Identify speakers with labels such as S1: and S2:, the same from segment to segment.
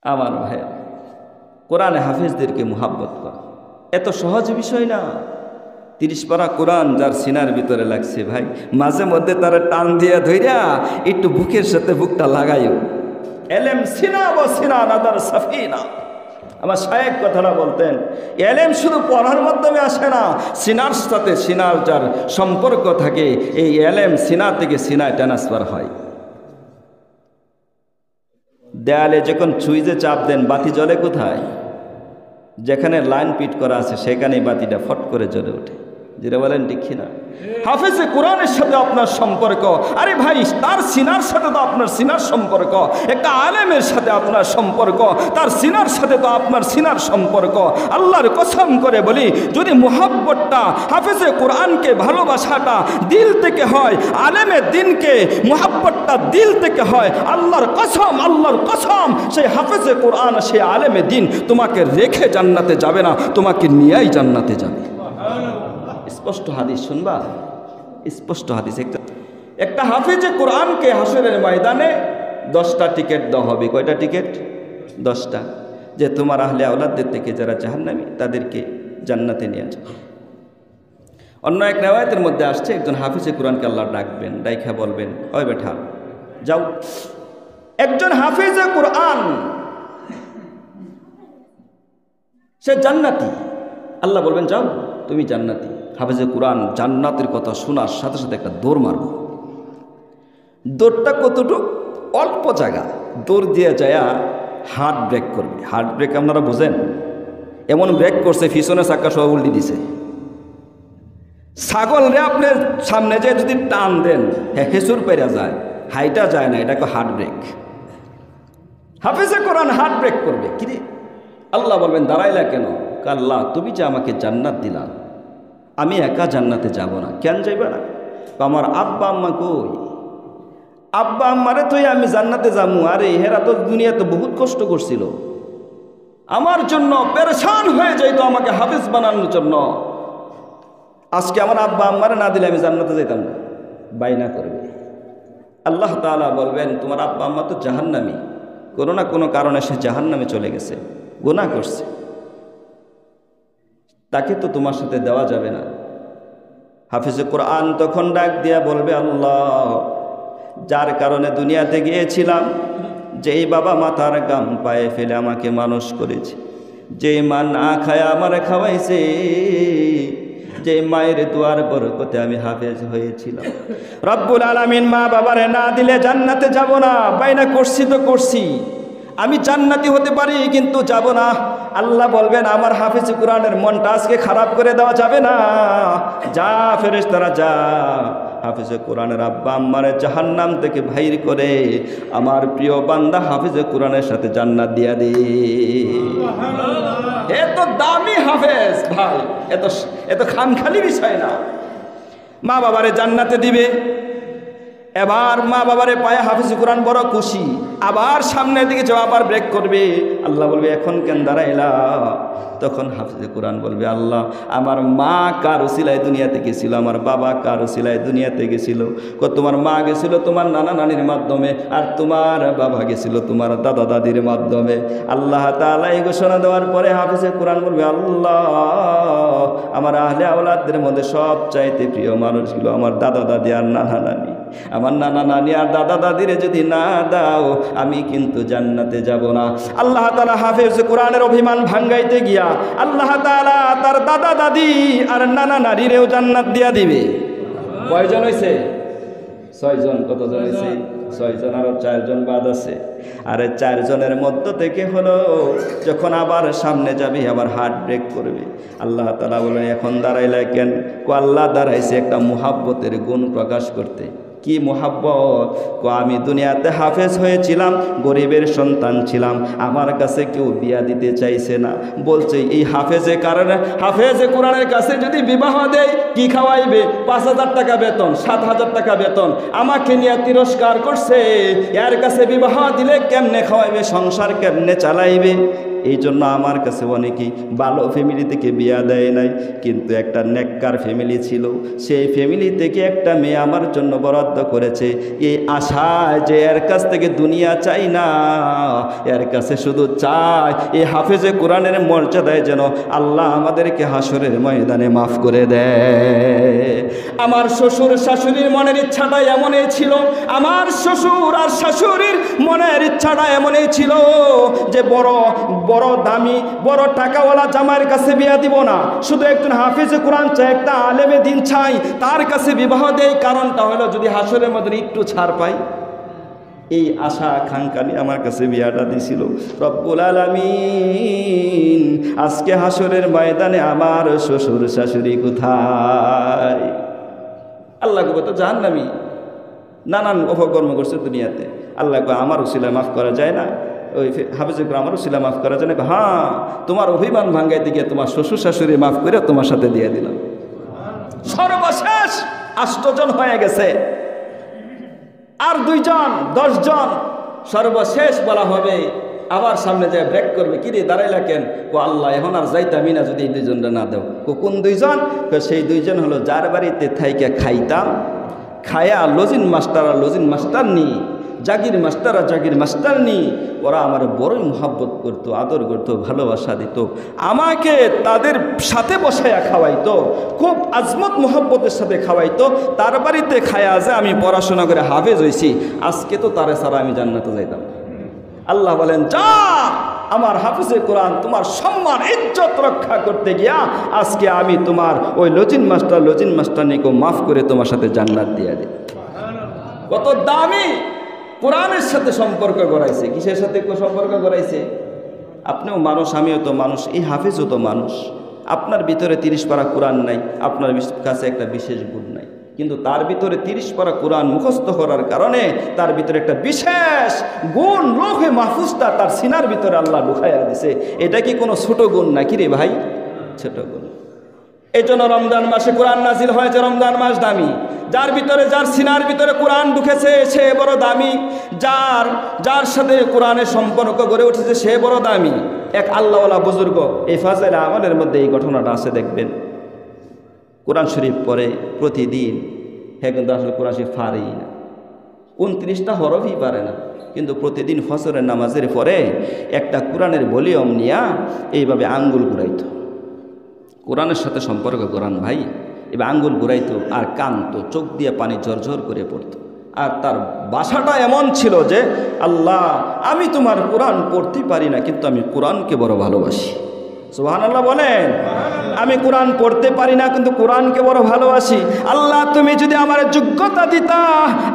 S1: আমার ভাই, কোরআনে হাফেজদেরকে মুহাব্বত করা এত সহজ বিষয় না। 30 পারা কোরআন যার সিনার ভিতরে লাগছে ভাই, মাঝে মধ্যে তারা টান দিয়ে ধইরা একটু বুকের সাথে বুকটা লাগাইও। এলেম সিনা ও সিনা নাদার সাফিনা। আমার শায়েখ কথাটা বলতেন, এলেম শুধু পড়ার মাধ্যমে আসে না, সিনার সাথে সিনার যার সম্পর্ক থাকে, এই এলেম সিনা থেকে সিনায় ট্রান্সফার হয়। দেয়ালে যখন সুইচে চাপ দেন বাতি জ্বলে কোথায়? যেখানে লাইন পিট করা আছে সেখানেই বাতিটা ফট করে জ্বলে ওঠে। যেটা বলেন ঠিক না? হাফেজে কোরআনের সাথে আপনার সম্পর্ক, আরে ভাই তার সিনার সাথে তো আপনার সিনার সম্পর্ক, একটা আলেমের সাথে আপনার সম্পর্ক, তার সিনার সাথে তো আপনার সিনার সম্পর্ক। আল্লাহর কসম করে বলি, যদি মুহাব্বতটা হাফেজে কোরআনকে ভালোবাসাটা দিল থেকে হয়, আলেমের দিনকে মুহাব্বতটা দিল থেকে হয়, আল্লাহর কসম সেই হাফেজে কোরআন সেই আলেমের দিন তোমাকে রেখে জান্নাতে যাবে না, তোমাকে নিয়েই জান্নাতে যাবে। স্পষ্ট হাদিস শুনবা, স্পষ্ট হাদিস। একটা হাফেজে কোরআনকে হাসরের ময়দানে 10টা টিকিট দেওয়া হবে। কয়টা টিকিট? 10টা। যে তোমার আহলে আওলাদদের থেকে যারা জাহান্নামী তাদেরকে জান্নাতে নিয়ে যাবে। অন্য এক রিওয়ায়াতের মধ্যে আসছে, একজন হাফেজে কোরআনকে আল্লাহ ডাকবেন, ডাইখা বলবেন, ওই বেটা যাও। একজন হাফেজে কোরআন সে জান্নাতি, আল্লাহ বলবেন যাও তুমি জান্নাতি। হাফেজে কোরআন জান্নাতের কথা শোনার সাথে সাথে একটা দৌড় মারব। দৌড়টা কতটুক? অল্প জায়গা দৌড় দিয়ে যায়া হার্ট ব্রেক করবে। হার্ট ব্রেক আপনারা বোঝেন? এমন ব্রেক করছে পিছনে চাক্কা সব উল্টি দিছে। ছাগল রে আপনি সামনে যে যদি টান দেন হেসুর পেরা যায়, হাইটা যায় না, এটাকে হার্ট ব্রেক। হাফেজে কোরআন হার্ট ব্রেক করবে। কি রে? আল্লাহ বলবেন দাঁড়াইলা কেন? আল্লাহ তুমি যে আমাকে জান্নাত দিলা, আমি একা জান্নাতে যাব না। কেন যাইবা না? আমার আব্বা আম্মা কই? আব্বা আম্মারে তুই আমি জান্নাতে যাবো। আরে হেরা তো দুনিয়াতে বহুত কষ্ট করছিল, আমার জন্য পেরেশান হয়ে যাইতো আমাকে হাফেজ বানানোর জন্য। আজকে আমার আব্বা আম্মারে না দিলে আমি জান্নাতে যাইতাম না, বাইনা করবে। আল্লাহ তাআলা বলবেন তোমার আব্বা আম্মা তো জাহান্নামী, কোনো না কোনো কারণে সে জাহান্নামে চলে গেছে, গুনাহ করছে, তাকে তো তোমার সাথে দেওয়া যাবে না। হাফেজে কোরআন তখন ডাক দিয়া বলবে, আল্লাহ যার কারণে দুনিয়াতে গিয়েছিলাম, যেই বাবা মাথার গাম পায়ে ফেলে আমাকে মানুষ করেছে, যেই মা না খায় আমারে খাওয়াইছে, যে মায়ের দুয়ার বরকতে আমি হাফেজ হয়েছিলাম, রব্বুল আলামিন মা বাবারে না দিলে জান্নাতে যাব না। বাইনা করছি তো করছি, আমি জান্নাতি হতে পারি কিন্তু যাব না। আল্লাহ বলবেন আমার হাফেজ কোরআনের মনটা আজকে খারাপ করে দেওয়া যাবে না। যা ফেরেশতারা যা, হাফেজ কোরআনের আব্বা আম্মারে জাহান্নাম থেকে বাইর করে আমার প্রিয় বান্দা হাফেজ কোরআনের সাথে জান্নাত দিয়া দে। এত দামি হাফেজ ভাই, এত খামখালি বিষয় না। মা বাবারে জান্নাতে দিবে। এবার মা বাবারে পায়ে হাফেজ কোরআন বড় খুশি, আবার সামনের দিকে যাওয়া, আবার ব্রেক করবে। আল্লাহ বলবে এখন কেন দাঁড়াইলা? তখন হাফেজ কোরআন বলবে, আল্লাহ আমার মা কার উসিলায় দুনিয়াতে গেছিল, আমার বাবা কার উসিলায় দুনিয়াতে গেছিল। তোমার মা গেছিল তোমার নানা নানির মাধ্যমে, আর তোমার বাবা গেছিল তোমার দাদা দাদির মাধ্যমে। আল্লাহ তাআলা এই ঘোষণা দেওয়ার পরে হাফেজ কোরআন বলবে, আল্লাহ আমার আহলে আওলাদদের মধ্যে সবচাইতে প্রিয় মানুষ ছিল আমার দাদা দাদি আর নানা নানি। আমার নানা নানি আর দাদা দাদিরে যদি না দাও আমি কিন্তু জান্নাতে যাব না। আল্লাহ তাআলা হাফেজ কোরআনের অভিমান ভাঙ্গাইতে গিয়া আল্লাহ তাআলা তার দাদা দাদি আর নানা নানিরেও জান্নাত দিয়া দিবে। কয়জন হইছে? 6 জন। কতজন হইছে? 6 জন, আরো 4 জন বাদ আছে। আর 4 জনের মধ্য থেকে হলো যখন আবার সামনে যাবি আবার হার্ট ব্রেক করবে। আল্লাহ তাআলা বলেন এখন দাঁড়াইলা কেন? আল্লাহ দাঁড়াইছে একটা মুহাব্বতের গুণ প্রকাশ করতে। কি মুহাব্বত? আমি দুনিয়াতে হাফেজ হয়েছিলাম, গরিবের সন্তান ছিলাম, আমার কাছে কেউ বিয়া দিতে চাইছে না। বলছে এই হাফেজে কারণে হাফেজে কোরআনের কাছে যদি বিবাহ দেয় কি খাওয়াইবে? 5,000 টাকা বেতন, 7,000 টাকা বেতন, আমাকে নিয়ে তিরস্কার করছে। এর কাছে বিবাহ দিলে কেমনে খাওয়াইবে? সংসার কেমনে চালাইবে? এই জন্য আমার কাছে অনেকেই ভালো ফ্যামিলি থেকে বিয়া দেয় নাই, কিন্তু একটা নেককার ফ্যামিলি ছিল, সেই ফ্যামিলি থেকে একটা মেয়ে আমার জন্য বরাদ্দ করেছে, এই আশায় যে এর কাছ থেকে দুনিয়া চাই না, এর কাছে শুধু চাই এই হাফেজে কোরআনের মর্যাদায় যেন আল্লাহ আমাদেরকে হাসরের ময়দানে মাফ করে দেয়। আমার শ্বশুর শাশুড়ির মনের ইচ্ছাটা এমনই ছিল, আমার শ্বশুর আর শাশুড়ির মনের ইচ্ছাটা এমনই ছিল যে বড় বড় দামি বড় টাকাওয়ালা জামাইয়ের কাছে বিয়া দিব না, শুধু একজন হাফেজে কোরআন চাই, একটা আলেমে দিন চাই, তার কাছে বিবাহ দেয়। কারণটা হলো যদি হাসরের মধ্যে একটু ছাড় পাই। এই আশা আকাঙ্ক্ষা আমার কাছে বিয়াটা দিছিল রব্বুল আলামিন। আজকে হাসরের ময়দানে আমার শ্বশুর শাশুড়ি কোথায়? আল্লাহ কবে তো জাহান্নামী, নানান অপকর্ম করছে দুনিয়াতে। আল্লাহ কয় আমার উসিলা মাফ করা যায় না? ওই হাফেজে কোরআন আমার উসিলা মাফ করা যায় না? হ্যাঁ, তোমার অভিমান ভাঙ্গাইতে গিয়ে তোমার শ্বশুর শাশুড়ি মাফ করে তোমার সাথে দিয়ে দিলাম। সর্বশেষ 8 জন হয়ে গেছে, আর 2 জন 10 জন। সর্বশেষ বলা হবে, আবার সামনে যায় ব্রেক করবে, কিরে দাঁড়াইলা কেন? ও আল্লাহ, এখন আর যাইতামই না যদি এই 2 জনটা না দাও। কোন 2 জন? সেই 2 জন হলো যার বাড়িতে থাইকা খাইতাম, খায়া লজিন মাস্টার আর লজিন মাস্টার নি, জাগির মাস্টার আর জাগির মাস্টার নি, ওরা আমার বড়ই মহব্বত করতো, আদর করতো, ভালোবাসা দিত, আমাকে তাদের সাথে বসাইয়া খাওয়াইতো, খুব আজমত মহব্বতের সাথে খাওয়াইতো। তার বাড়িতে খায়া যে আমি পড়াশোনা করে হাফেজ হয়েছি, আজকে তো তারে ছাড়া আমি জান্নাতে যাইতাম। আল্লাহ বলেন, যা আমার হাফেজে কোরআন তোমার সম্মান ইজ্জত রক্ষা করতে গিয়া আজকে আমি তোমার ওই লজিন মাস্টার নিকে মাফ করে তোমার সাথে জান্নাত দিয়ে দিই। কত দামি কোরআনের সাথে সম্পর্ক গড়াইছে। কিসের সাথে সম্পর্ক গড়াইছে? আপনিও মানুষ, আমিও তো মানুষ, এই হাফেজও তো মানুষ। আপনার ভিতরে 30 পারা কোরআন নাই, আপনার কাছে একটা বিশেষ গুণ নাই, কিন্তু তার ভিতরে 30 পারা কোরআন মুখস্থ করার কারণে তার ভিতরে একটা বিশেষ গুণ, লৌহে মাহফুজটা তার সিনার ভিতরে আল্লাহ ঢুকাইয়া দিছে। এটা কি কোনো ছোট গুণ নাকি রে ভাই? ছোট গুণ। এই জন্য রমজান মাসে কোরআন নাজিল হয়েছে। রমজান মাস দামি, যার ভিতরে, যার সিনার ভিতরে কোরআন ঢুকেছে সে বড় দামি, যার সাথে কোরআনের সম্পর্ক গড়ে উঠেছে সে বড় দামি। এক আল্লাহওয়ালা বুজুর্গ, এই ফাজাইল আমাদের মধ্যে এই ঘটনাটা আছে, দেখবেন কোরআন শরীফ পড়ে প্রতিদিন। হ্যাঁ, কিন্তু আসলে কোরআন শরীফ পারেই না, 29টা হরফই পারে না, কিন্তু প্রতিদিন ফজরের নামাজের পরে একটা কোরআনের ভলিউম নিয়া এইভাবে আঙ্গুল ঘুরাইতো। কোরআনের সাথে সম্পর্ক কোরআন ভাই, এবার আঙ্গুল ঘুরাইতো আর কানতো, চোখ দিয়ে পানি ঝরঝর করে পড়তো। আর তার ভাষাটা এমন ছিল যে, আল্লাহ আমি তোমার কোরআন পড়তে পারি না, কিন্তু আমি কোরআনকে বড় ভালোবাসি। সুবহানাল্লাহ বলেন। আমি কোরআন পড়তে পারি না, কিন্তু কোরআনকে বড় ভালোবাসি। আল্লাহ তুমি যদি আমার যোগ্যতা দিতা,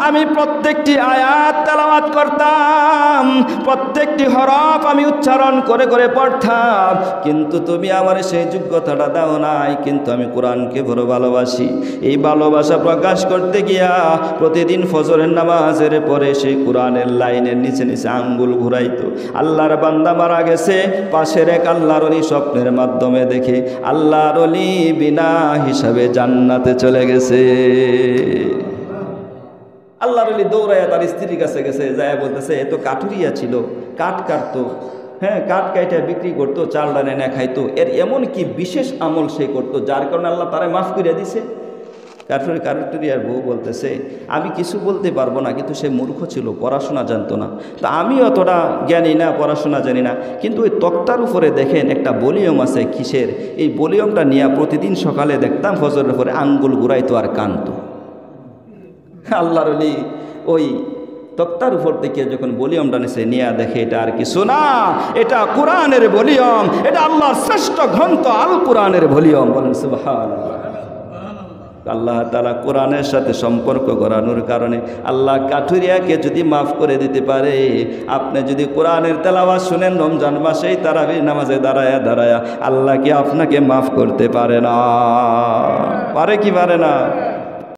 S1: আমি প্রত্যেকটি আয়াত তেলাওয়াত করতাম, প্রত্যেকটি হরফ আমি উচ্চারণ করে করে পড়তাম, কিন্তু তুমি আমার সেই যোগ্যতাটা দাও নাই। কিন্তু আমি কোরআনকে বড় ভালোবাসি। এই ভালোবাসা প্রকাশ করতে গিয়া প্রতিদিন ফজরের নামাজের পরে সেই কোরআনের লাইনের নিচে নিচে আঙ্গুল ঘুরাইতো। আল্লাহর বান্দা মারা গেছে, পাশের এক আল্লাহর ওলি স্বপ্নের মাধ্যমে দেখে আল্লাহর ওলি বিনা হিসাবে জান্নাতে চলে গেছে। আল্লাহর ওলি দৌড়াইয়া তার স্ত্রীর কাছে গেছে, যায় বলতেছে এ তো কাঠুরিয়া ছিল, কাঠ কাটতো, হ্যাঁ কাঠ কাইটা বিক্রি করতো, চাল ডানে না খাইতো, এর এমন কি বিশেষ আমল সে করতো যার কারণে আল্লাহ তারে মাফ করে দিছে। কাঠুরিয়ার বউ বলতেছে আমি কিছু বলতে পারবো না, কিন্তু সে মূর্খ ছিল, পড়াশোনা জানতো না, তো আমি অতটা জ্ঞানী না, পড়াশোনা জানি না, কিন্তু ওই তক্তার উপরে দেখেন একটা ভলিউম আছে কিসের, এই ভলিউমটা নিয়ে প্রতিদিন সকালে দেখতাম ফজরের পরে আঙ্গুল ঘুরাইতো আর কানতো। আল্লাহর ওলি ওই তক্তার উপর থেকে যখন ভলিউমটা নিচে নিয়ে দেখে এটা আর কিছু না, এটা কোরআনের ভলিউম, এটা আল্লাহর শ্রেষ্ঠ গ্রন্থ আল কোরআনের ভলিউম। বলেন সুবহানাল্লাহ। আল্লাহ তাআলা কোরআনের সাথে সম্পর্ক গড়ানোর কারণে আল্লাহ কাঠুরিয়াকে যদি মাফ করে দিতে পারে, আপনি যদি কোরআনের তেলাওয়াত শুনেন রমজান মাসেই তারাবির নামাজে দাঁড়ায়া দাঁড়ায়া, আল্লাহ কি আপনাকে মাফ করতে পারে না? পারে কি পারে না?